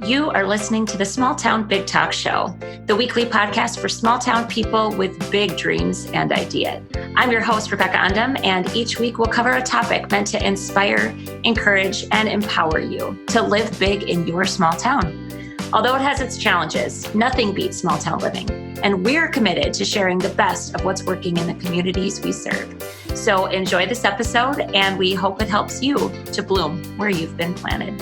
You are listening to the Small Town Big Talk Show, the weekly podcast for small town people with big dreams and ideas. I'm your host, Rebecca Undum, and each week we'll cover a topic meant to inspire, encourage, and empower you to live big in your small town. Although it has its challenges, nothing beats small town living, and we're committed to sharing the best of what's working in the communities we serve. So enjoy this episode, and we hope it helps you to bloom where you've been planted.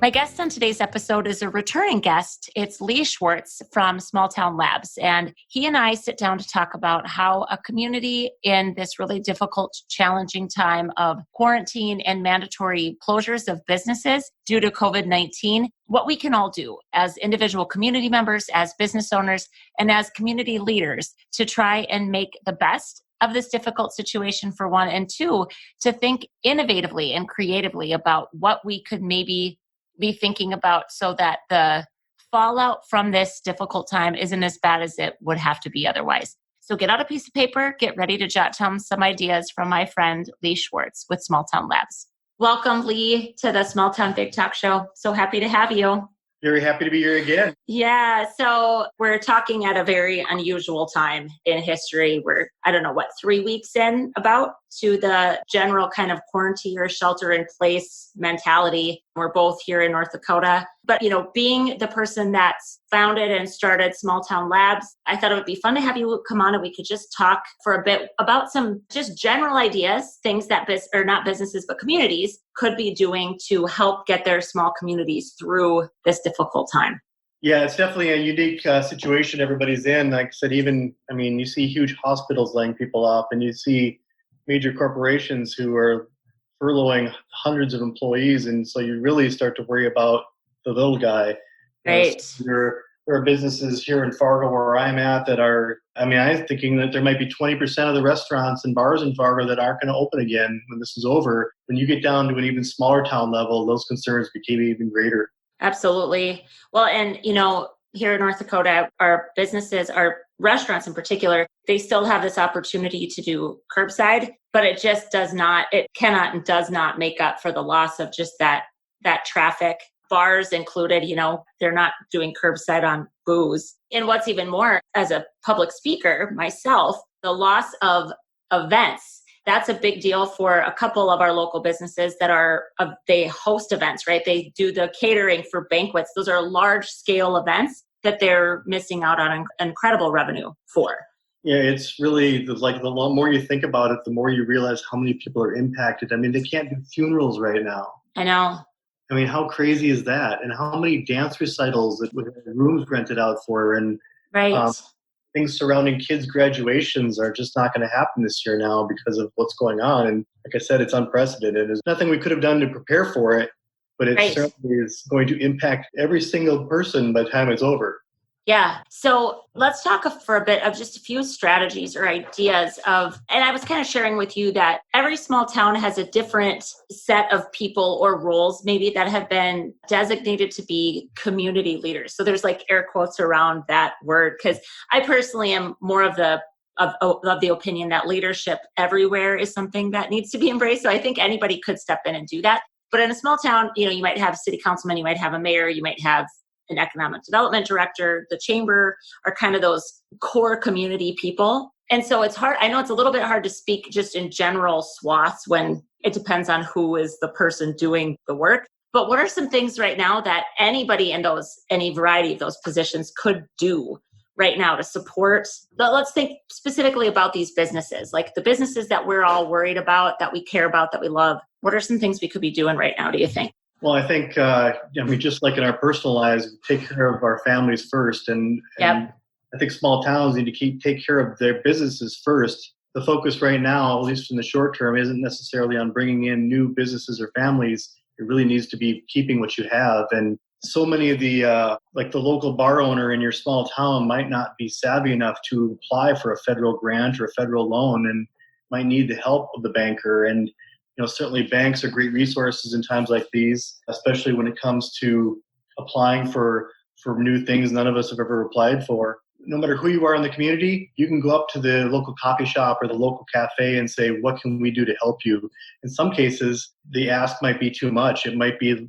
My guest on today's episode is a returning guest. It's Lee Schwartz from Small Town Labs, and he and I sit down to talk about how a community in this really difficult, challenging time of quarantine and mandatory closures of businesses due to COVID-19, what we can all do as individual community members, as business owners, and as community leaders to try and make the best of this difficult situation, for one, and two, to think innovatively and creatively about what we could maybe be thinking about so that the fallout from this difficult time isn't as bad as it would have to be otherwise. So get out a piece of paper, get ready to jot down some ideas from my friend Lee Schwartz with Small Town Labs. Welcome, Lee, to the Small Town Big Talk Show. So happy to have you. Very happy to be here again. Yeah, so we're talking at a very unusual time in history. We're, 3 weeks in about to the general kind of quarantine or shelter in place mentality. We're both here in North Dakota. But, being the person that's founded and started Small Town Labs, I thought it would be fun to have you come on and we could just talk for a bit about some just general ideas, things that not businesses, but communities could be doing to help get their small communities through this difficult time. Yeah, it's definitely a unique situation everybody's in. Like I said, you see huge hospitals laying people off, and you see major corporations who are furloughing hundreds of employees. And so you really start to worry about the little guy. Right. There are businesses here in Fargo where I'm at that are, I'm thinking that there might be 20% of the restaurants and bars in Fargo that aren't going to open again when this is over. When you get down to an even smaller town level, those concerns became even greater. Absolutely. Well, and, here in North Dakota, our businesses, our restaurants in particular, they still have this opportunity to do curbside, but it cannot and does not make up for the loss of just that traffic. Bars included, they're not doing curbside on booze. And what's even more, as a public speaker myself, the loss of events. That's a big deal for a couple of our local businesses they host events, right? They do the catering for banquets. Those are large scale events that they're missing out on incredible revenue for. Yeah, it's really the more you think about it, the more you realize how many people are impacted. They can't do funerals right now. I know. How crazy is that? And how many dance recitals with rooms rented out for, and right. Things surrounding kids' graduations are just not going to happen this year now because of what's going on. And like I said, it's unprecedented. There's nothing we could have done to prepare for it, but it certainly is going to impact every single person by the time it's over. Yeah. So let's talk for a bit of just a few strategies or ideas and I was kind of sharing with you that every small town has a different set of people or roles maybe that have been designated to be community leaders. So there's like air quotes around that word, because I personally am more of the opinion that leadership everywhere is something that needs to be embraced. So I think anybody could step in and do that. But in a small town, you might have a city councilman, you might have a mayor, you might have an economic development director, the chamber are kind of those core community people. And so it's hard. I know it's a little bit hard to speak just in general swaths when it depends on who is the person doing the work. But what are some things right now that anybody in any variety of those positions could do right now to support? Let's think specifically about these businesses, like the businesses that we're all worried about, that we care about, that we love. What are some things we could be doing right now, do you think? Well, I think, just like in our personal lives, we take care of our families first. And I think small towns need to take care of their businesses first. The focus right now, at least in the short term, isn't necessarily on bringing in new businesses or families. It really needs to be keeping what you have. And so many of the local bar owner in your small town might not be savvy enough to apply for a federal grant or a federal loan and might need the help of the banker. And certainly banks are great resources in times like these, especially when it comes to applying for new things none of us have ever applied for. No matter who you are in the community, you can go up to the local coffee shop or the local cafe and say, what can we do to help you? In some cases, the ask might be too much. It might be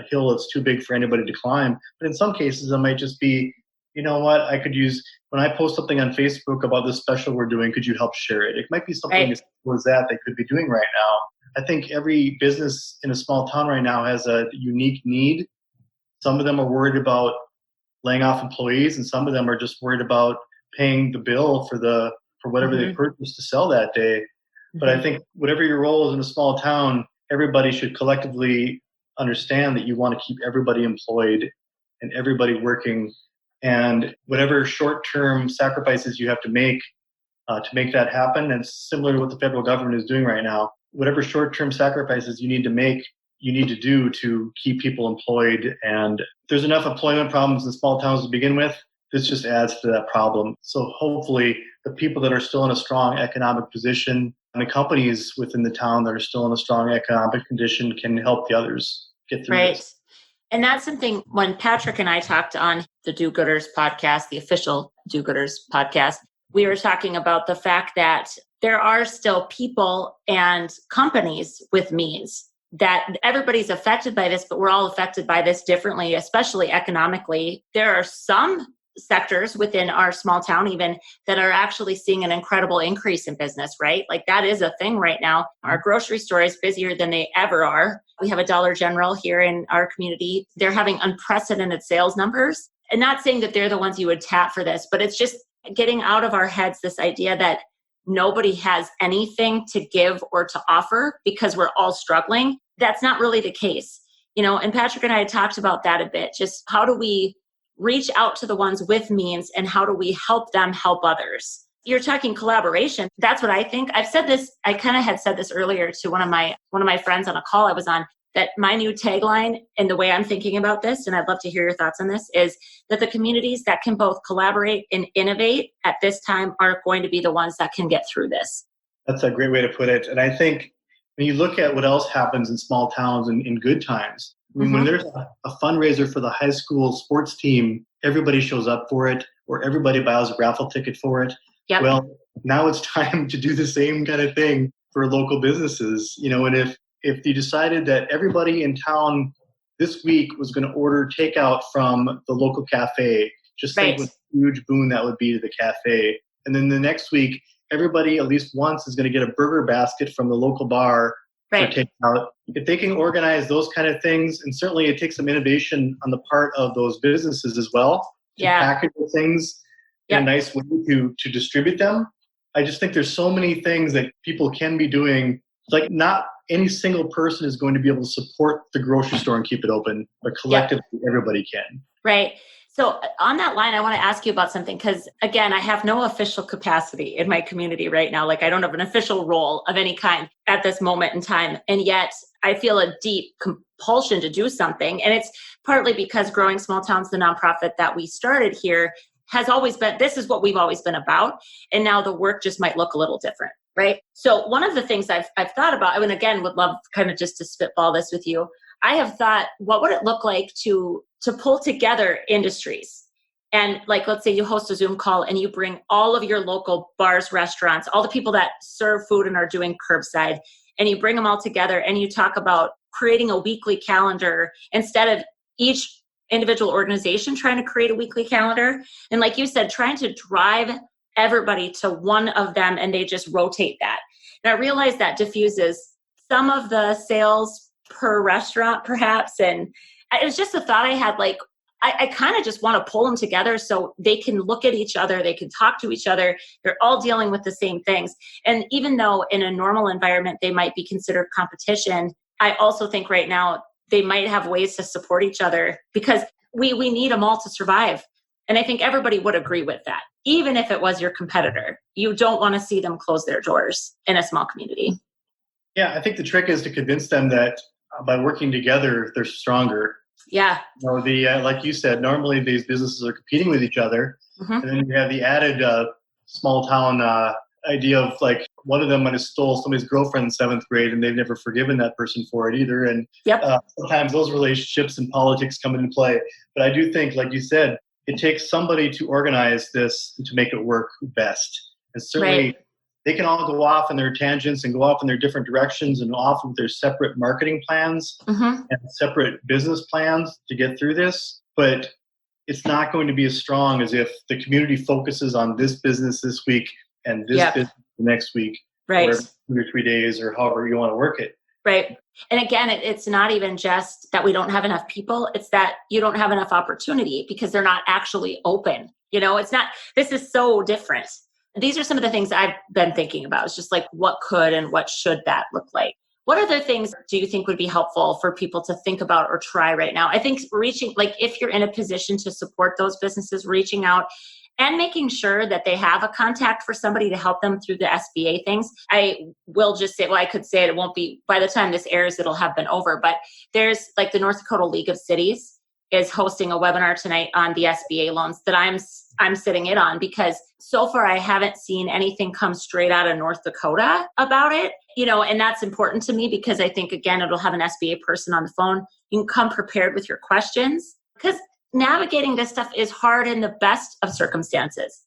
hill that's too big for anybody to climb. But in some cases, it might just be, you know what, I could use, when I post something on Facebook about this special we're doing, could you help share it? It might be something as simple as that they could be doing right now. I think every business in a small town right now has a unique need. Some of them are worried about laying off employees, and some of them are just worried about paying the bill for whatever they purchased to sell that day. But I think whatever your role is in a small town, everybody should collectively understand that you want to keep everybody employed and everybody working. And whatever short-term sacrifices you have to make that happen, and it's similar to what the federal government is doing right now, whatever short-term sacrifices you need to make, you need to do to keep people employed. And there's enough employment problems in small towns to begin with. This just adds to that problem. So hopefully the people that are still in a strong economic position and the companies within the town that are still in a strong economic condition can help the others get through this. And that's something when Patrick and I talked on the Do-Gooders podcast, the official Do-Gooders podcast, we were talking about the fact that there are still people and companies with means, that everybody's affected by this, but we're all affected by this differently, especially economically. There are some sectors within our small town even that are actually seeing an incredible increase in business, right? Like that is a thing right now. Our grocery store is busier than they ever are. We have a Dollar General here in our community. They're having unprecedented sales numbers. And not saying that they're the ones you would tap for this, but it's just getting out of our heads this idea that nobody has anything to give or to offer because we're all struggling. That's not really the case. And Patrick and I had talked about that a bit. Just how do we reach out to the ones with means and how do we help them help others? You're talking collaboration. That's what I think. I've said this, I kind of had said this earlier to one of my friends on a call I was on, that my new tagline and the way I'm thinking about this, and I'd love to hear your thoughts on this, is that the communities that can both collaborate and innovate at this time are going to be the ones that can get through this. That's a great way to put it. And I think when you look at what else happens in small towns in good times, I mean, when there's a fundraiser for the high school sports team, everybody shows up for it, or everybody buys a raffle ticket for it. Yep. Well, now it's time to do the same kind of thing for local businesses. And if you decided that everybody in town this week was going to order takeout from the local cafe, just think what a huge boon that would be to the cafe. And then the next week, everybody at least once is going to get a burger basket from the local bar for takeout. If they can organize those kind of things, and certainly it takes some innovation on the part of those businesses as well to package the things in a nice way to distribute them. I just think there's so many things that people can be doing. Like not any single person is going to be able to support the grocery store and keep it open, but collectively everybody can. Right. So on that line, I want to ask you about something because, again, I have no official capacity in my community right now. Like I don't have an official role of any kind at this moment in time. And yet I feel a deep compulsion to do something. And it's partly because Growing Small Towns, the nonprofit that we started here, has always been, this is what we've always been about. And now the work just might look a little different, right? So one of the things I've thought about, and again, would love kind of just to spitball this with you. I have thought, what would it look like to pull together industries? And like, let's say you host a Zoom call and you bring all of your local bars, restaurants, all the people that serve food and are doing curbside, and you bring them all together and you talk about creating a weekly calendar instead of each individual organization trying to create a weekly calendar. And like you said, trying to drive everybody to one of them and they just rotate that. And I realize that diffuses some of the sales per restaurant perhaps. And it was just a thought I had, like, I kind of just want to pull them together so they can look at each other, they can talk to each other, they're all dealing with the same things. And even though in a normal environment they might be considered competition, I also think right now they might have ways to support each other because we need them all to survive. And I think everybody would agree with that. Even if it was your competitor, you don't want to see them close their doors in a small community. Yeah, I think the trick is to convince them that by working together, they're stronger. Yeah. Like you said, normally these businesses are competing with each other. And then you have the added small town idea of like one of them might have stole somebody's girlfriend in 7th grade and they've never forgiven that person for it either. And sometimes those relationships and politics come into play. But I do think, like you said, it takes somebody to organize this and to make it work best. And certainly they can all go off in their tangents and go off in their different directions and off with their separate marketing plans and separate business plans to get through this. But it's not going to be as strong as if the community focuses on this business this week and this business the next week, right, or 2 or 3 days, or however you want to work it. Right. And again, it's not even just that we don't have enough people. It's that you don't have enough opportunity because they're not actually open. This is so different. These are some of the things I've been thinking about. It's just like, what could and what should that look like? What other things do you think would be helpful for people to think about or try right now? I think if you're in a position to support those businesses, reaching out and making sure that they have a contact for somebody to help them through the SBA things. I will just say, I could say it won't be, by the time this airs, it'll have been over, but there's like the North Dakota League of Cities is hosting a webinar tonight on the SBA loans that I'm sitting in on, because so far I haven't seen anything come straight out of North Dakota about it, and that's important to me because I think, again, it'll have an SBA person on the phone. You can come prepared with your questions, because navigating this stuff is hard in the best of circumstances.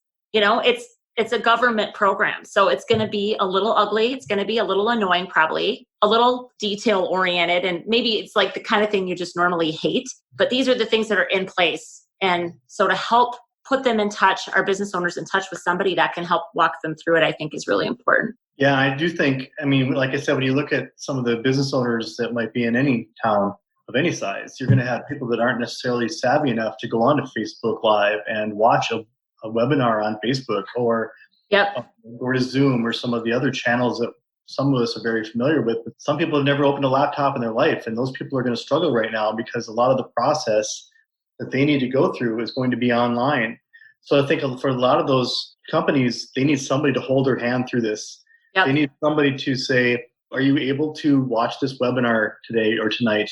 It's a government program, so it's going to be a little ugly. It's going to be a little annoying, probably a little detail oriented, and maybe it's like the kind of thing you just normally hate. But these are the things that are in place, and so to help put them in touch, our business owners in touch with somebody that can help walk them through it, I think is really important. Yeah, I do think. Like I said, when you look at some of the business owners that might be in any town of any size, you're going to have people that aren't necessarily savvy enough to go onto Facebook Live and watch a webinar on Facebook or to Zoom or some of the other channels that some of us are very familiar with. But some people have never opened a laptop in their life, and those people are going to struggle right now because a lot of the process that they need to go through is going to be online. So I think for a lot of those companies, they need somebody to hold their hand through this. They need somebody to say, are you able to watch this webinar today or tonight?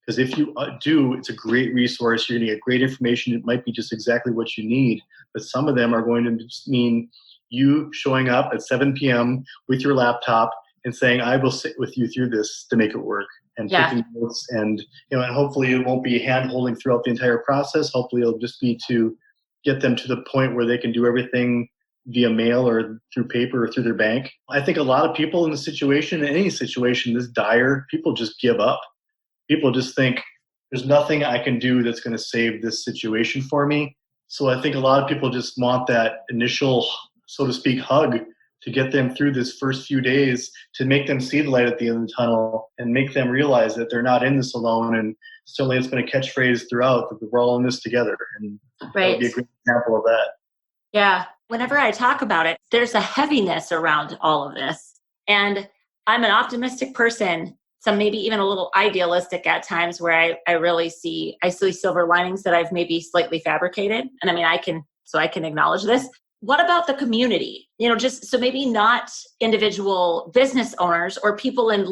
Because if you do, it's a great resource. You're going to get great information. It might be just exactly what you need. But some of them are going to just mean you showing up at 7 p.m. with your laptop and saying, I will sit with you through this to make it work. And taking notes, and and hopefully it won't be hand-holding throughout the entire process. Hopefully it'll just be to get them to the point where they can do everything via mail or through paper or through their bank. I think a lot of people in any situation this dire, people just give up. People just think there's nothing I can do that's going to save this situation for me. So I think a lot of people just want that initial, so to speak, hug to get them through this first few days, to make them see the light at the end of the tunnel and make them realize that they're not in this alone. And certainly it's been a catchphrase throughout that we're all in this together. And that would be a great example of that. Yeah. Whenever I talk about it, there's a heaviness around all of this. And I'm an optimistic person, some maybe even a little idealistic at times, where I really see silver linings that I've maybe slightly fabricated. And I can acknowledge this. What about the community? Just so maybe not individual business owners or people in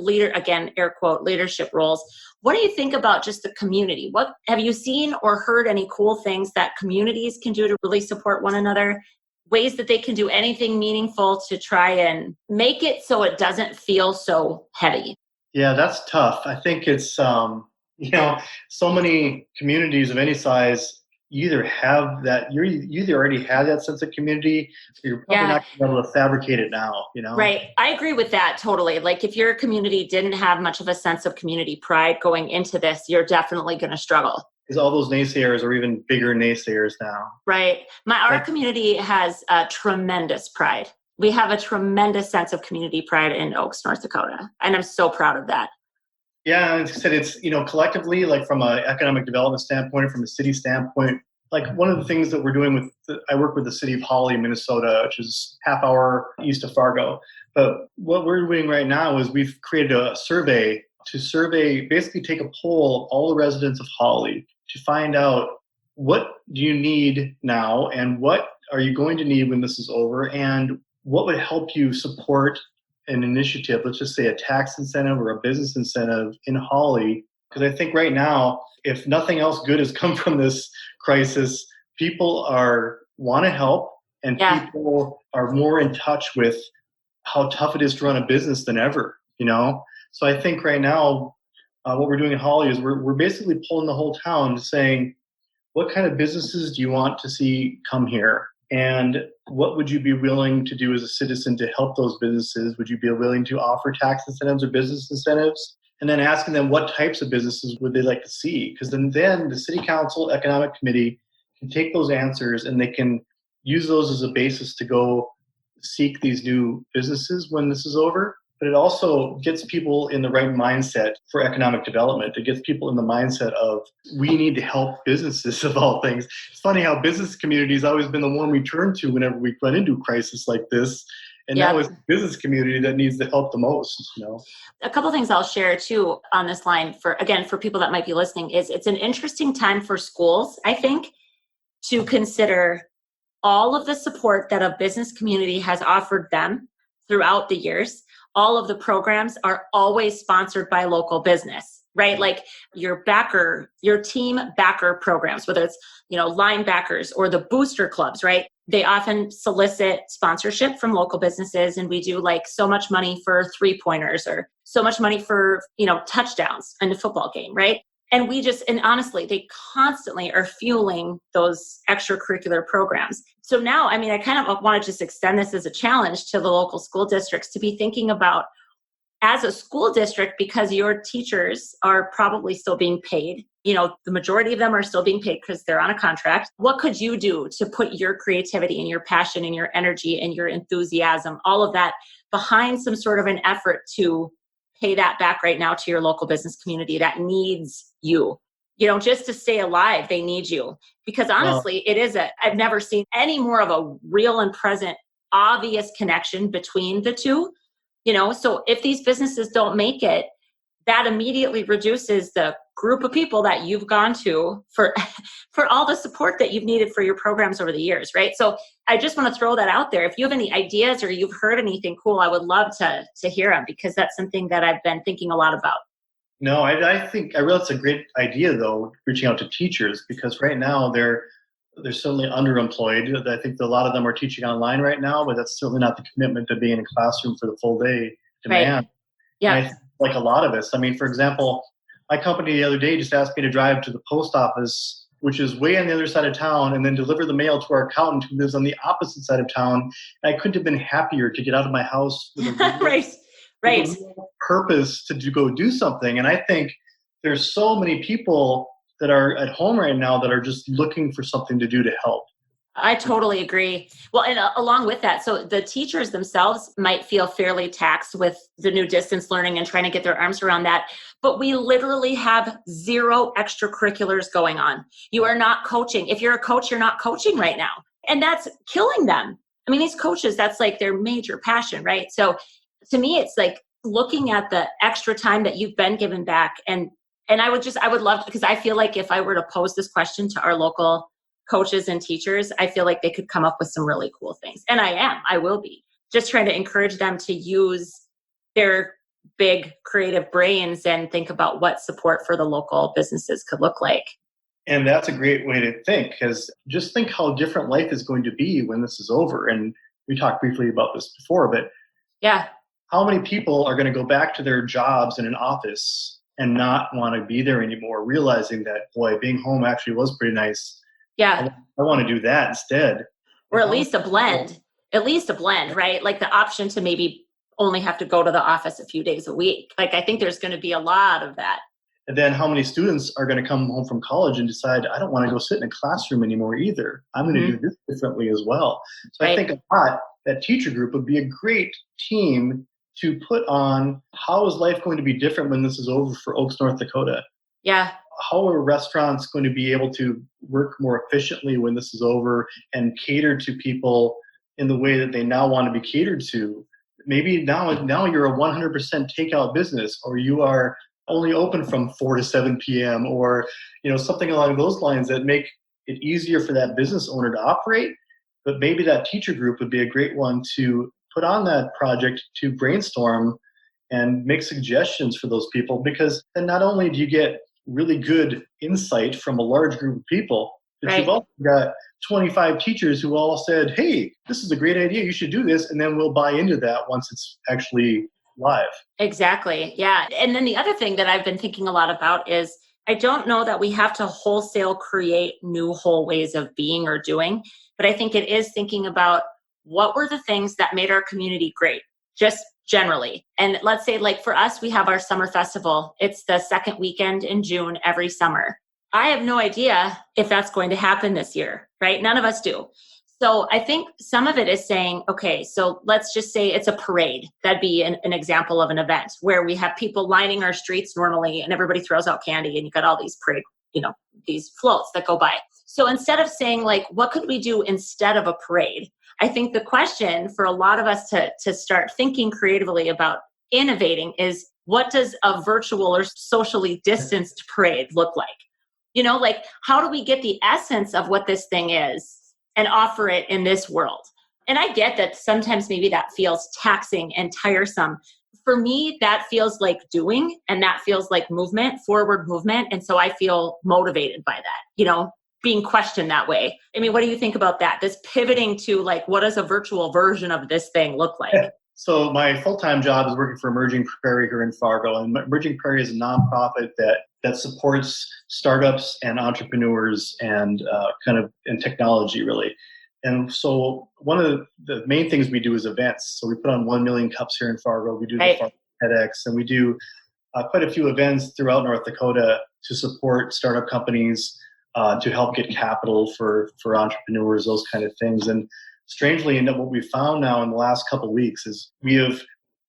air quote, leadership roles. What do you think about just the community? What have you seen or heard any cool things that communities can do to really support one another? Ways that they can do anything meaningful to try and make it so it doesn't feel so heavy? Yeah, that's tough. I think it's, so many communities of any size, you either already have that sense of community, or you're probably not going to be able to fabricate it now, Right. I agree with that totally. Like if your community didn't have much of a sense of community pride going into this, you're definitely going to struggle. Because all those naysayers are even bigger naysayers now. Right. Our community has a tremendous pride. We have a tremendous sense of community pride in Oaks, North Dakota. And I'm so proud of that. Yeah, and as I said, it's, collectively, like from an economic development standpoint, from a city standpoint, like one of the things that we're doing I work with the city of Holly, Minnesota, which is half hour east of Fargo. But what we're doing right now is we've created a survey basically take a poll of all the residents of Holly to find out what do you need now and what are you going to need when this is over, and what would help you support an initiative, let's just say a tax incentive or a business incentive in Holly. Because I think right now, if nothing else good has come from this crisis, people want to help, and people are more in touch with how tough it is to run a business than ever, So I think right now, what we're doing in Holly is we're basically pulling the whole town saying, what kind of businesses do you want to see come here? And what would you be willing to do as a citizen to help those businesses? Would you be willing to offer tax incentives or business incentives? And then asking them what types of businesses would they like to see? Because then the City Council Economic Committee can take those answers and they can use those as a basis to go seek these new businesses when this is over. But it also gets people in the right mindset for economic development. It gets people in the mindset of, we need to help businesses of all things. It's funny how business community has always been the one we turn to whenever we run into a crisis like this. And now it's the business community that needs the help the most, A couple things I'll share too on this line for people that might be listening is it's an interesting time for schools, I think, to consider all of the support that a business community has offered them throughout the years. All of the programs are always sponsored by local business, right? Like your team backer programs, whether it's, linebackers or the booster clubs, right? They often solicit sponsorship from local businesses, and we do like so much money for 3-pointers or so much money for, touchdowns in a football game, right? And honestly, they constantly are fueling those extracurricular programs. So now, I kind of want to just extend this as a challenge to the local school districts to be thinking about, as a school district, because your teachers are probably still being paid, the majority of them are still being paid because they're on a contract. What could you do to put your creativity and your passion and your energy and your enthusiasm, all of that, behind some sort of an effort to pay that back right now to your local business community that needs you, just to stay alive? They need you, because honestly, I've never seen any more of a real and present, obvious connection between the two, so if these businesses don't make it, that immediately reduces the group of people that you've gone to for all the support that you've needed for your programs over the years, right? So I just want to throw that out there. If you have any ideas or you've heard anything cool, I would love to hear them, because that's something that I've been thinking a lot about. No, I realize it's a great idea, though, reaching out to teachers, because right now they're certainly underemployed. I think a lot of them are teaching online right now, but that's certainly not the commitment to being in a classroom for the full day demand. Right. Yeah. And I think, like a lot of us, for example, my company the other day just asked me to drive to the post office, which is way on the other side of town, and then deliver the mail to our accountant who lives on the opposite side of town. And I couldn't have been happier to get out of my house with a right. purpose to go do something. And I think there's so many people that are at home right now that are just looking for something to do to help. I totally agree. Well, and along with that, so the teachers themselves might feel fairly taxed with the new distance learning and trying to get their arms around that. But we literally have 0 extracurriculars going on. You are not coaching. If you're a coach, you're not coaching right now. And that's killing them. These coaches, that's like their major passion, right? So to me, it's like looking at the extra time that you've been given back. And I would love to, because I feel like if I were to pose this question to our local coaches and teachers, I feel like they could come up with some really cool things. And I will be just trying to encourage them to use their big creative brains and think about what support for the local businesses could look like. And that's a great way to think, because just think how different life is going to be when this is over. And we talked briefly about this before, but yeah, how many people are going to go back to their jobs in an office and not want to be there anymore, realizing that, boy, being home actually was pretty nice. Yeah. I want to do that instead. Or at least a blend, right? Like the option to maybe only have to go to the office a few days a week. Like, I think there's going to be a lot of that. And then how many students are going to come home from college and decide, I don't want to go sit in a classroom anymore either. I'm going to do this differently as well. So right. I think a lot, that teacher group would be a great team to put on how is life going to be different when this is over for Oaks, North Dakota. Yeah. How are restaurants going to be able to work more efficiently when this is over and cater to people in the way that they now want to be catered to? Maybe now you're a 100% takeout business, or you are only open from 4 to 7 p.m. or something along those lines that make it easier for that business owner to operate. But maybe that teacher group would be a great one to put on that project to brainstorm and make suggestions for those people, because then not only do you get really good insight from a large group of people, but right. You've also got 25 teachers who all said, hey, this is a great idea, you should do this, and then we'll buy into that once it's actually live. Exactly. Yeah. And then the other thing that I've been thinking a lot about is I don't know that we have to wholesale create new whole ways of being or doing, but I think it is thinking about what were the things that made our community great, just generally. And let's say like for us, we have our summer festival. It's the second weekend in June every summer. I have no idea if that's going to happen this year, right? None of us do. So I think some of it is saying, okay, so let's just say it's a parade. That'd be an example of an event where we have people lining our streets normally and everybody throws out candy and you got all these parade, these floats that go by. So instead of saying like, what could we do instead of a parade? I think the question for a lot of us to start thinking creatively about innovating is, what does a virtual or socially distanced parade look like? Like how do we get the essence of what this thing is and offer it in this world? And I get that sometimes maybe that feels taxing and tiresome. For me, that feels like doing, and that feels like movement, forward movement. And so I feel motivated by that, being questioned that way. I mean, what do you think about that? This pivoting to like, what does a virtual version of this thing look like? So my full-time job is working for Emerging Prairie here in Fargo. And Emerging Prairie is a nonprofit that supports startups and entrepreneurs and in technology, really. And so one of the main things we do is events. So we put on 1 million cups here in Fargo. We do the Fargo TEDx, and we do quite a few events throughout North Dakota to support startup companies, to help get capital for entrepreneurs, those kind of things. And strangely enough, what we found now in the last couple of weeks is we have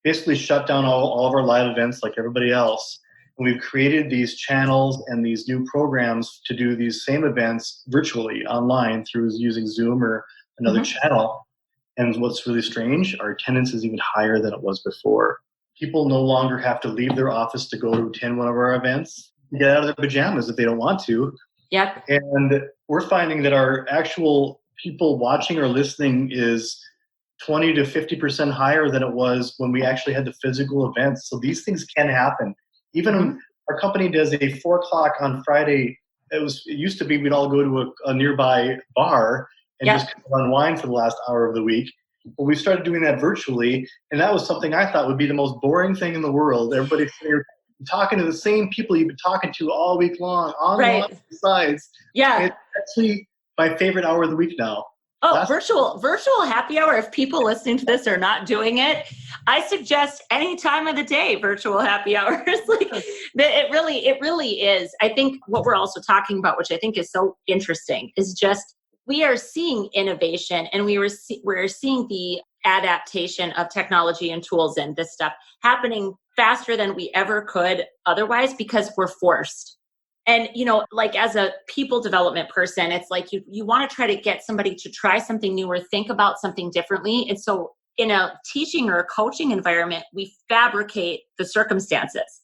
basically shut down all of our live events like everybody else. And we've created these channels and these new programs to do these same events virtually online through using Zoom or another channel. And what's really strange, our attendance is even higher than it was before. People no longer have to leave their office to go to attend one of our events, get out of their pajamas if they don't want to. Yep. And we're finding that our actual people watching or listening is 20 to 50% higher than it was when we actually had the physical events. So these things can happen. Even when our company does a 4:00 on Friday, it used to be we'd all go to a nearby bar and just unwind for the last hour of the week. But we started doing that virtually, and that was something I thought would be the most boring thing in the world. Everybody's talking to the same people you've been talking to all week long, online sides. Yeah. It's actually my favorite hour of the week now. Oh, virtual happy hour. If people listening to this are not doing it, I suggest any time of the day, virtual happy hours. It really is. I think what we're also talking about, which I think is so interesting, is just we are seeing innovation, and we're seeing the adaptation of technology and tools and this stuff happening faster than we ever could otherwise, because we're forced. And, like as a people development person, it's like you want to try to get somebody to try something new or think about something differently. And so in a teaching or a coaching environment, we fabricate the circumstances,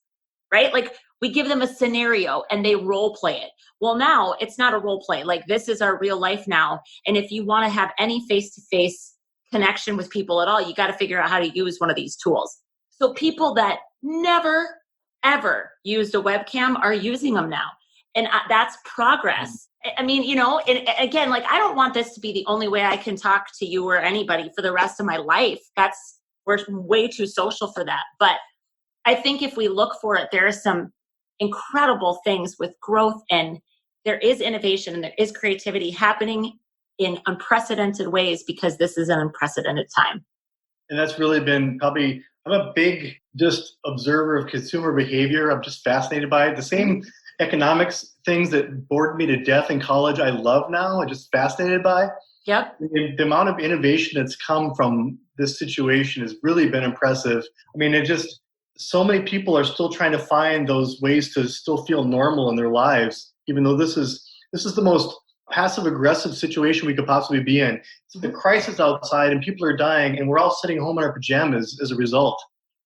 right? Like we give them a scenario and they role play it. Well, now it's not a role play. Like this is our real life now. And if you want to have any face-to-face connection with people at all, you got to figure out how to use one of these tools. So people that never ever used a webcam are using them now. And that's progress. I mean, and again, like, I don't want this to be the only way I can talk to you or anybody for the rest of my life. We're way too social for that. But I think if we look for it, there are some incredible things with growth, and there is innovation and there is creativity happening in unprecedented ways, because this is an unprecedented time. And that's really been I'm a big just observer of consumer behavior. I'm just fascinated by it. The same economics things that bored me to death in college, I love now. I'm just fascinated by. Yep. The amount of innovation that's come from this situation has really been impressive. I mean, so many people are still trying to find those ways to still feel normal in their lives, even though this is the most passive aggressive situation we could possibly be in. It's the crisis outside and people are dying, and we're all sitting home in our pajamas as a result.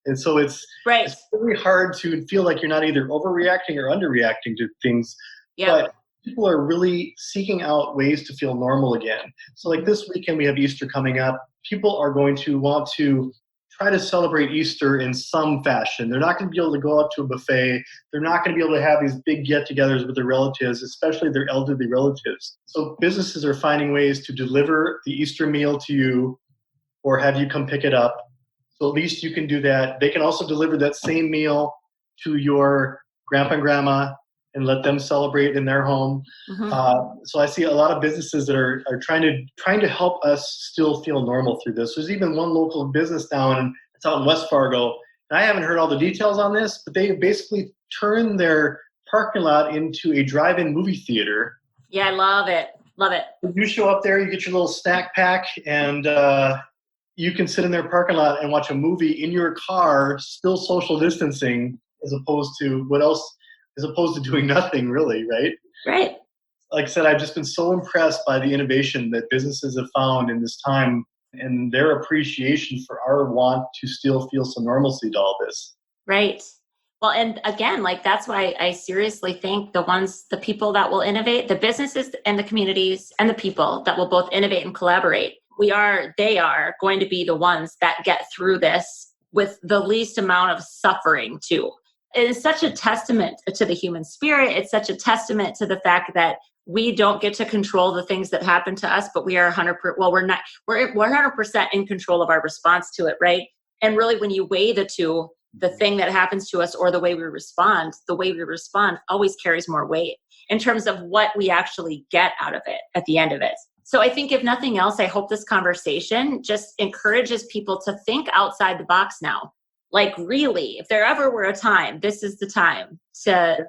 And so it's really hard to feel like you're not either overreacting or underreacting to things. Yep. But people are really seeking out ways to feel normal again. So like this weekend, we have Easter coming up. People are going to want to try to celebrate Easter in some fashion. They're not going to be able to go out to a buffet. They're not going to be able to have these big get-togethers with their relatives, especially their elderly relatives. So businesses are finding ways to deliver the Easter meal to you or have you come pick it up. So at least you can do that. They can also deliver that same meal to your grandpa and grandma and let them celebrate in their home. So I see a lot of businesses that are trying to help us still feel normal through this. There's even one local business now, and it's out in West Fargo. And I haven't heard all the details on this, but they basically turned their parking lot into a drive-in movie theater. Yeah, I love it. Love it. You show up there, you get your little snack pack, and you can sit in their parking lot and watch a movie in your car, still social distancing, as opposed to doing nothing, really, right? Right. Like I said, I've just been so impressed by the innovation that businesses have found in this time and their appreciation for our want to still feel some normalcy to all this. Right. Well, and again, like that's why I seriously think the people that will innovate, the businesses and the communities and the people that will both innovate and collaborate, they are going to be the ones that get through this with the least amount of suffering too. It is such a testament to the human spirit. It's such a testament to the fact that we don't get to control the things that happen to us, but we are 100% in control of our response to it, right? And really, when you weigh the two, the thing that happens to us or the way we respond always carries more weight in terms of what we actually get out of it at the end of it. So I think if nothing else, I hope this conversation just encourages people to think outside the box now. Like really, if there ever were a time, this is the time to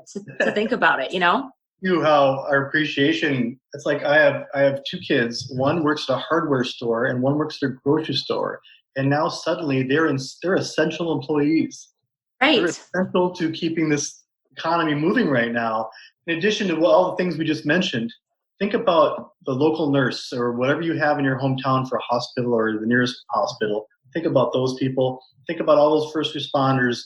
think about it, How our appreciation, it's like I have two kids. One works at a hardware store and one works at a grocery store. And now suddenly they're essential employees. Right. They're essential to keeping this economy moving right now. In addition to all the things we just mentioned, think about the local nurse or whatever you have in your hometown for a hospital or the nearest hospital. Think about those people. Think about all those first responders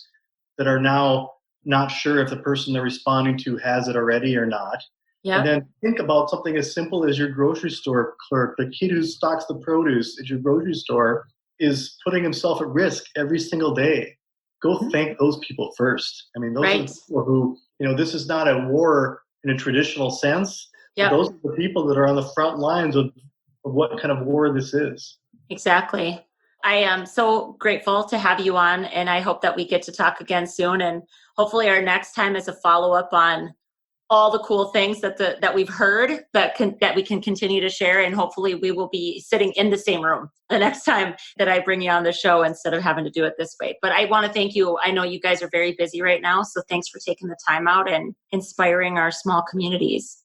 that are now not sure if the person they're responding to has it already or not. Yeah. And then think about something as simple as your grocery store clerk, the kid who stocks the produce at your grocery store is putting himself at risk every single day. Go thank those people first. I mean, those are the people who, this is not a war in a traditional sense. Yep. Those are the people that are on the front lines of what kind of war this is. Exactly. I am so grateful to have you on, and I hope that we get to talk again soon. And hopefully our next time is a follow-up on all the cool things that we've heard that we can continue to share. And hopefully we will be sitting in the same room the next time that I bring you on the show instead of having to do it this way. But I want to thank you. I know you guys are very busy right now, so thanks for taking the time out and inspiring our small communities.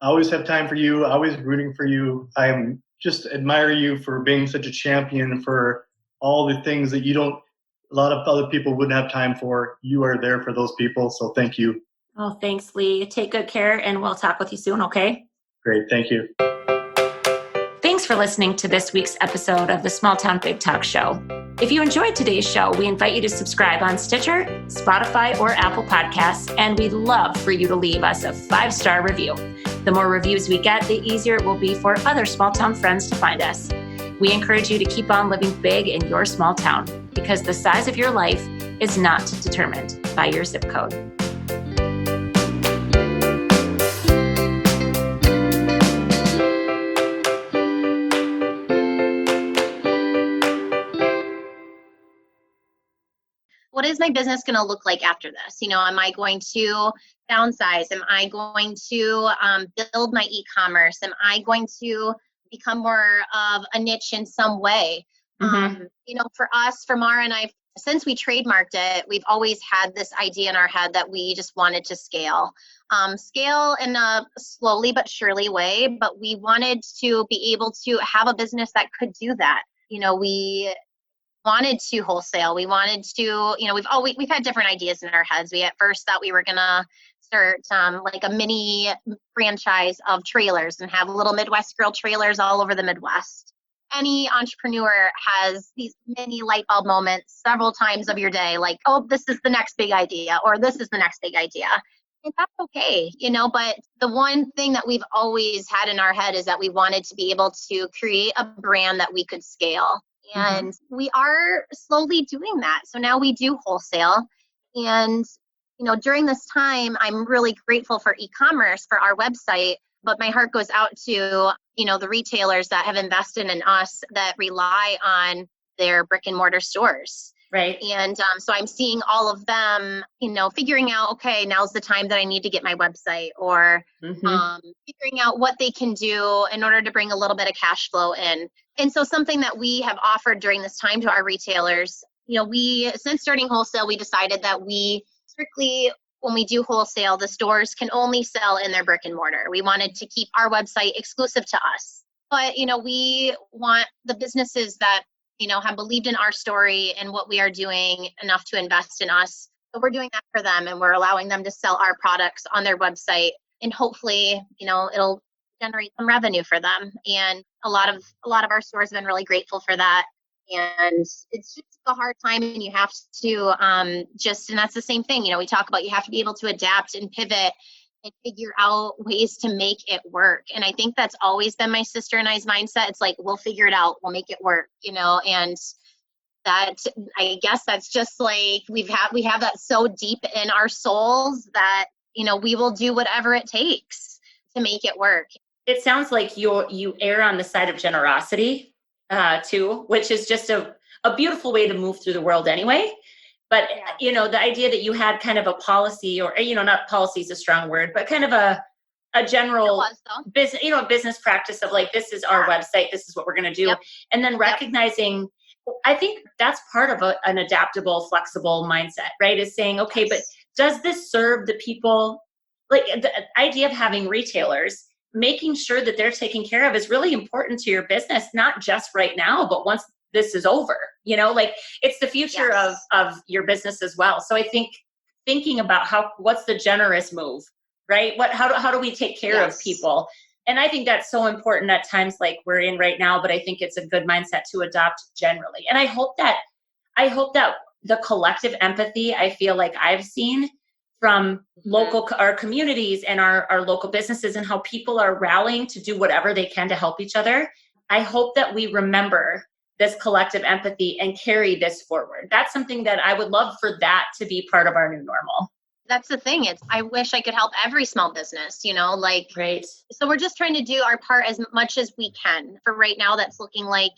I always have time for you. Always rooting for you. I'm just admire you for being such a champion for all the things that a lot of other people wouldn't have time for. You are there for those people. So thank you. Oh, thanks, Lee. Take good care, and we'll talk with you soon, okay? Great. Thank you. Thanks for listening to this week's episode of the Small Town Big Talk Show. If you enjoyed today's show, we invite you to subscribe on Stitcher, Spotify, or Apple Podcasts, and we'd love for you to leave us a 5-star review. The more reviews we get, the easier it will be for other small town friends to find us. We encourage you to keep on living big in your small town because the size of your life is not determined by your zip code. What is my business going to look like after this? Am I going to downsize? Am I going to build my e-commerce? Am I going to become more of a niche in some way? For us, for Mara and I, since we trademarked it, we've always had this idea in our head that we just wanted to scale in a slowly but surely way, but we wanted to be able to have a business that could do that. We wanted to wholesale. We wanted to, we've had different ideas in our heads. We at first thought we were going to start like a mini franchise of trailers and have little Midwest Girl trailers all over the Midwest. Any entrepreneur has these mini light bulb moments several times of your day, like, oh, this is the next big idea, or this is the next big idea. And that's okay, but the one thing that we've always had in our head is that we wanted to be able to create a brand that we could scale. And we are slowly doing that. So now we do wholesale. And, during this time, I'm really grateful for e-commerce, for our website, but my heart goes out to, the retailers that have invested in us that rely on their brick and mortar stores. Right. And so I'm seeing all of them, figuring out, okay, now's the time that I need to get my website, or figuring out what they can do in order to bring a little bit of cash flow in. And so something that we have offered during this time to our retailers, since starting wholesale, we decided that we strictly, when we do wholesale, the stores can only sell in their brick and mortar. We wanted to keep our website exclusive to us. But, we want the businesses that, have believed in our story and what we are doing enough to invest in us. So we're doing that for them, and we're allowing them to sell our products on their website. And hopefully, it'll generate some revenue for them. And a lot of our stores have been really grateful for that. And it's just a hard time, and you have to and that's the same thing, we talk about, you have to be able to adapt and pivot and figure out ways to make it work. And I think that's always been my sister and I's mindset. It's like, we'll figure it out, we'll make it work, and that, I guess that's just like, we have that so deep in our souls that, we will do whatever it takes to make it work. It sounds like you err on the side of generosity too, which is just a beautiful way to move through the world anyway. But, the idea that you had kind of a policy, or, not policy is a strong word, but kind of a general business, business practice of like, this is our website, this is what we're going to do. Yep. And then recognizing, I think that's part of an adaptable, flexible mindset, right? Is saying, okay, but does this serve the people? Like, the idea of having retailers, making sure that they're taken care of is really important to your business, not just right now, but once this is over, it's the future of your business as well. So I think thinking about what's the generous move, right? How do we take care of people? And I think that's so important at times like we're in right now, but I think it's a good mindset to adopt generally. And I hope that the collective empathy I feel like I've seen from our communities and our local businesses, and how people are rallying to do whatever they can to help each other. I hope that we remember this collective empathy and carry this forward. That's something that I would love for that to be part of our new normal. That's the thing. I wish I could help every small business, Right. So we're just trying to do our part as much as we can. For right now, that's looking like,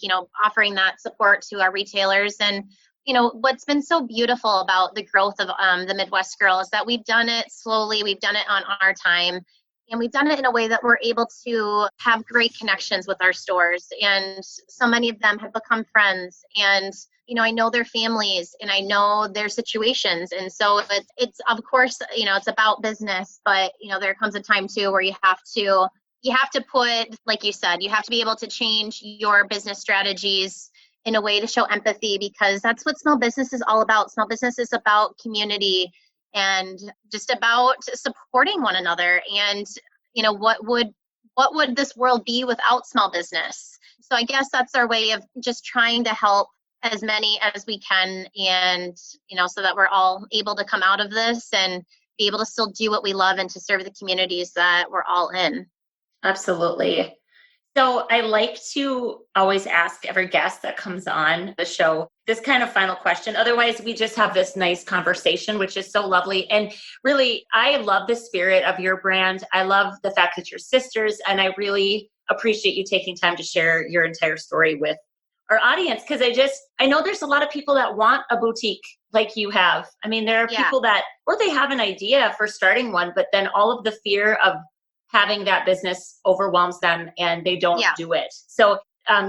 offering that support to our retailers. And, what's been so beautiful about the growth of the Midwest Girl is that we've done it slowly. We've done it on our time. And we've done it in a way that we're able to have great connections with our stores. And so many of them have become friends. And, I know their families and I know their situations. And so it's of course, it's about business, but, there comes a time too where you have to put, like you said, you have to be able to change your business strategies in a way to show empathy, because that's what small business is all about. Small business is about community and just about supporting one another. And, what would this world be without small business? So I guess that's our way of just trying to help as many as we can, and, so that we're all able to come out of this and be able to still do what we love and to serve the communities that we're all in. Absolutely. So I like to always ask every guest that comes on the show this kind of final question. Otherwise, we just have this nice conversation, which is so lovely. And really, I love the spirit of your brand. I love the fact that you're sisters, and I really appreciate you taking time to share your entire story with our audience, because I know there's a lot of people that want a boutique like you have. I mean, there are people that, or they have an idea for starting one, but then all of the fear of having that business overwhelms them and they don't do it. So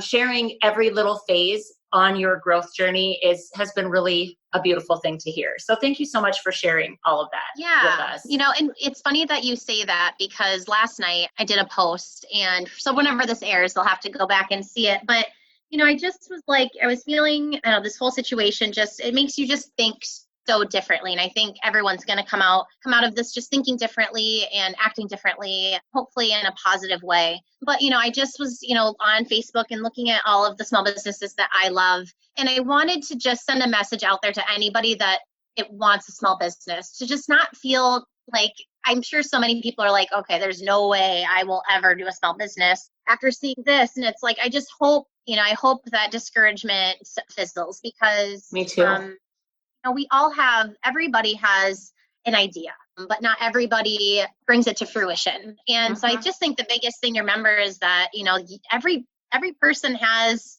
sharing every little phase on your growth journey has been really a beautiful thing to hear. So thank you so much for sharing all of that with us. And it's funny that you say that, because last night I did a post, and so whenever this airs, they'll have to go back and see it. But, I just was like, I was feeling, this whole situation it makes you just think so differently. And I think everyone's going to come out of this just thinking differently and acting differently, hopefully in a positive way. But, I just was, on Facebook and looking at all of the small businesses that I love. And I wanted to just send a message out there to anybody that it wants a small business to just not feel like, I'm sure so many people are like, okay, there's no way I will ever do a small business after seeing this. And it's like, I just hope, I hope that discouragement fizzles, because me too. Everybody has an idea, but not everybody brings it to fruition. And so I just think the biggest thing to remember is that, every person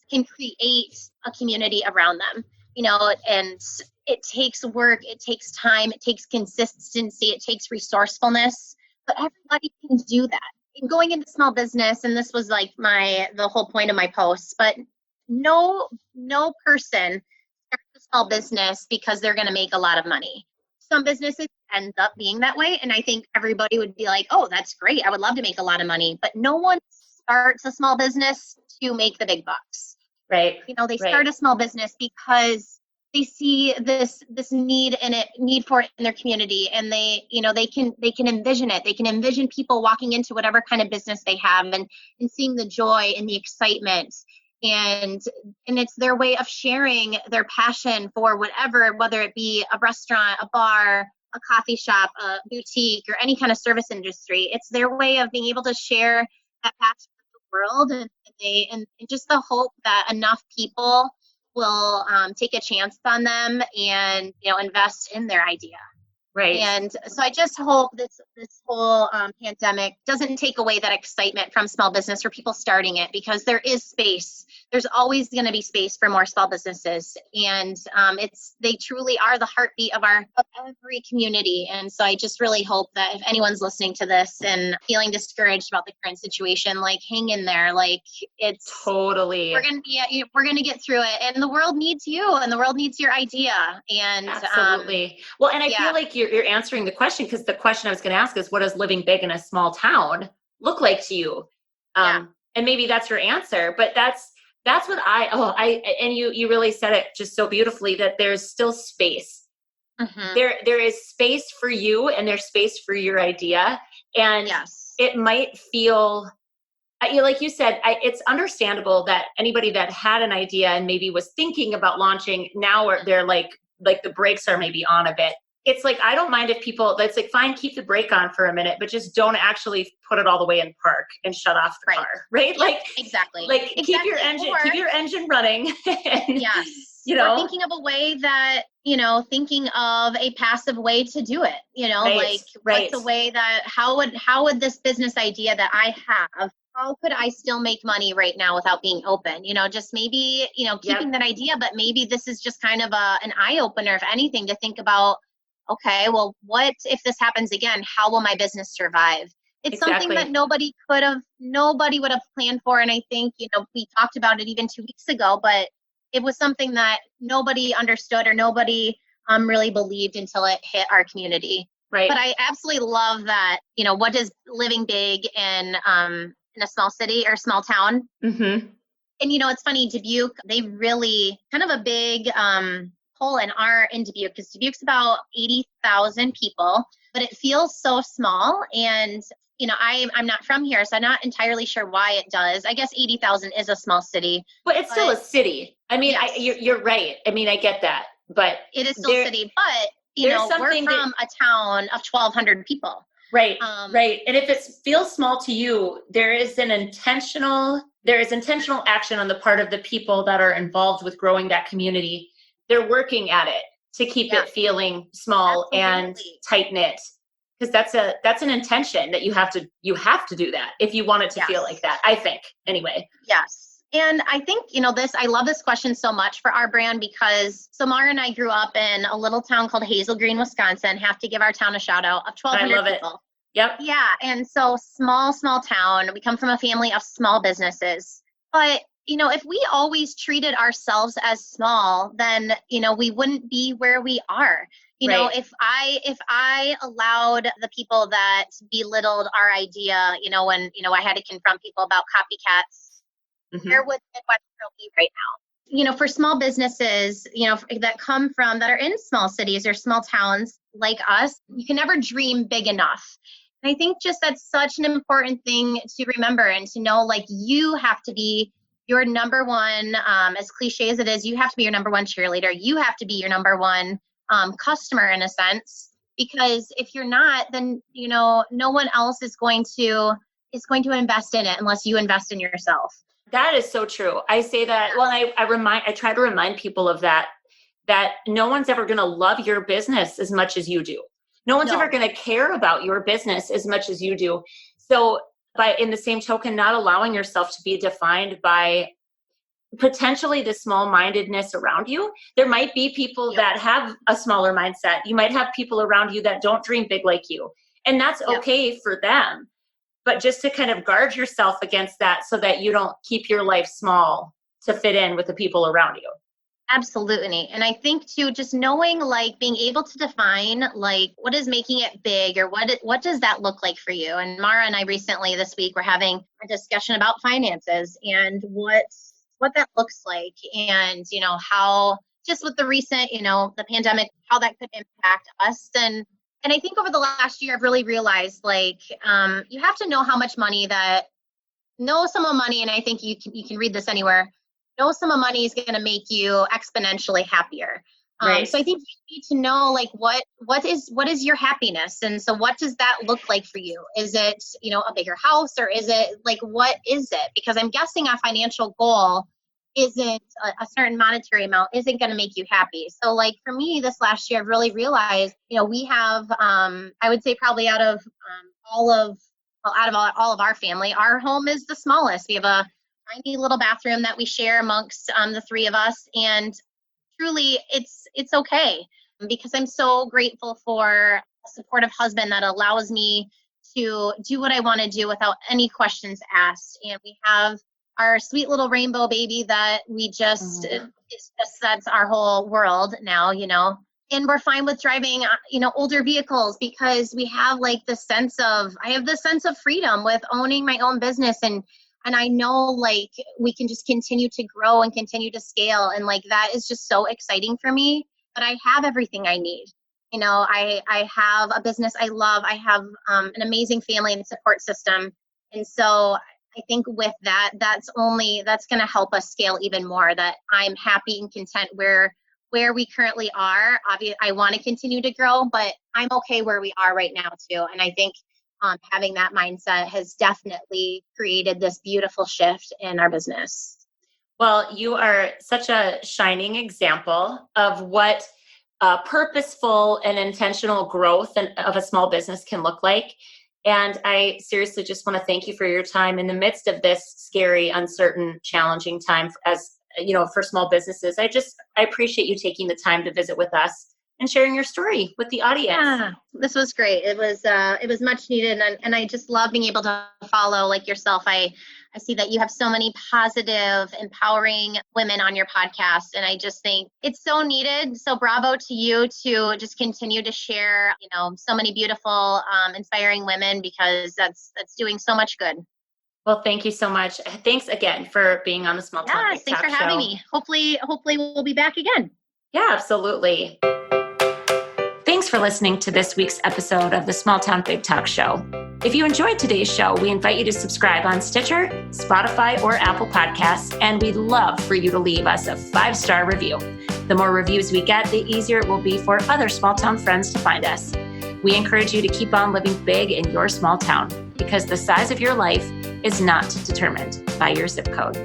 can create a community around them. and it takes work, it takes time, it takes consistency, it takes resourcefulness, but everybody can do that. And going into small business, and this was like the whole point of my post, but no person starts a small business because they're going to make a lot of money. Some businesses end up being that way, and I think everybody would be like, oh, that's great, I would love to make a lot of money, but no one starts a small business to make the big bucks. Right. They start a small business because they see this need for it in their community, and they can envision it. They can envision people walking into whatever kind of business they have and seeing the joy and the excitement, and it's their way of sharing their passion for whatever, whether it be a restaurant, a bar, a coffee shop, a boutique, or any kind of service industry. It's their way of being able to share that passion with the world, and just the hope that enough people will take a chance on them and invest in their idea. Right. And so I just hope this whole pandemic doesn't take away that excitement from small business or people starting it, because there is space. There's always going to be space for more small businesses, and they truly are the heartbeat of every community. And so I just really hope that if anyone's listening to this and feeling discouraged about the current situation, like, hang in there. Like, it's totally, we're gonna get through it, and the world needs you, and the world needs your idea. And absolutely. Well, and I feel like you're answering the question, because the question I was going to ask is, what does living big in a small town look like to you? And maybe that's your answer, but that's what and you really said it just so beautifully, that there's still space. Mm-hmm. There is space for you, and there's space for your idea. And it might feel, like you said, it's understandable that anybody that had an idea and maybe was thinking about launching, now they're like the brakes are maybe on a bit. It's like, I don't mind if people, it's like, fine, keep the brake on for a minute, but just don't actually put it all the way in park and shut off the car, right? Like, exactly. Keep your engine running. And, or thinking of a way that, thinking of a passive way to do it, what's a way that, how would this business idea that I have, how could I still make money right now without being open? Just maybe, keeping that idea, but maybe this is just kind of an eye opener, if anything, to think about, okay, well, what if this happens again? How will my business survive? It's something that nobody would have planned for. And I think, we talked about it even 2 weeks ago, but it was something that nobody understood or nobody really believed until it hit our community. Right. But I absolutely love that, what does living big in a small city or small town? Mm-hmm. And, it's funny, Dubuque, they really kind of a big pull in Dubuque, because Dubuque's about 80,000 people, but it feels so small. And, I'm not from here, so I'm not entirely sure why it does. I guess 80,000 is a small city. But it's still a city. I mean, you're right. I mean, I get that, but it is still a city, but, we're from a town of 1,200 people. Right, right. And if it feels small to you, there is intentional action on the part of the people that are involved with growing that community. They're working at it to keep it feeling small and tight knit, because that's an intention that you have to do that if you want it to feel like that, I think, anyway. Yes. And I think, I love this question so much for our brand, because Mara and I grew up in a little town called Hazel Green, Wisconsin. Have to give our town a shout out, of 1,200 people. Yep. Yeah. And so small town. We come from a family of small businesses. But, if we always treated ourselves as small, then, we wouldn't be where we are. If I allowed the people that belittled our idea, when, I had to confront people about copycats, where would Midwestern be right now? For small businesses, that are in small cities or small towns like us, you can never dream big enough. And I think just that's such an important thing to remember, and to know, like, you have to be your number one, as cliche as it is, you have to be your number one cheerleader. You have to be your number one customer, in a sense, because if you're not, then, no one else is going to invest in it unless you invest in yourself. That is so true. I say that, well, I try to remind people of that no one's ever going to love your business as much as you do. No one's ever going to care about your business as much as you do. So, by in the same token, not allowing yourself to be defined by potentially the small-mindedness around you. There might be people that have a smaller mindset. You might have people around you that don't dream big like you, and that's okay for them. But just to kind of guard yourself against that so that you don't keep your life small to fit in with the people around you. Absolutely. And I think too, just knowing, like, being able to define, like, what is making it big, or what does that look like for you? And Mara and I recently this week were having a discussion about finances and what that looks like, and, you know, how just with the recent, you know, the pandemic, how that could impact us. And I think over the last year, I've really realized, like, you have to know how much money know some of money, and I think you can read this anywhere. Know some of money is going to make you exponentially happier. Right. So I think you need to know, like, what is your happiness, and so what does that look like for you? Is it, you know, a bigger house, or is it, like, what is it? Because I'm guessing a financial goal isn't a certain monetary amount isn't going to make you happy. So, like, for me this last year, I've really realized, you know, we have, I would say probably out of all of our family, our home is the smallest. We have a tiny little bathroom that we share amongst the three of us. And truly it's okay, because I'm so grateful for a supportive husband that allows me to do what I want to do without any questions asked. And we have our sweet little rainbow baby that we just, that's our whole world now, you know. And we're fine with driving, you know, older vehicles, because we have, like, I have this sense of freedom with owning my own business. And I know, like, we can just continue to grow and continue to scale. And, like, that is just so exciting for me. But I have everything I need. You know, I have a business I love. I have an amazing family and support system. And so I think with that, that's going to help us scale even more, that I'm happy and content where we currently are. Obviously, I want to continue to grow, but I'm okay where we are right now too. And I think having that mindset has definitely created this beautiful shift in our business. Well, you are such a shining example of what purposeful and intentional growth of a small business can look like. And I seriously just want to thank you for your time in the midst of this scary, uncertain, challenging time, as you know, for small businesses. I appreciate you taking the time to visit with us and sharing your story with the audience. Yeah, this was great. It was much needed. And I just love being able to follow, like yourself. I see that you have so many positive, empowering women on your podcast. And I just think it's so needed. So bravo to you to just continue to share, you know, so many beautiful, inspiring women, because that's doing so much good. Well, thank you so much. Thanks again for being on the Small Town Big Talk Show. Thanks for having me. Hopefully we'll be back again. Yeah, absolutely. Thanks for listening to this week's episode of the Small Town Big Talk Show. If you enjoyed today's show, we invite you to subscribe on Stitcher, Spotify, or Apple Podcasts, and we'd love for you to leave us a 5-star review. The more reviews we get, the easier it will be for other small town friends to find us. We encourage you to keep on living big in your small town, because the size of your life is not determined by your zip code.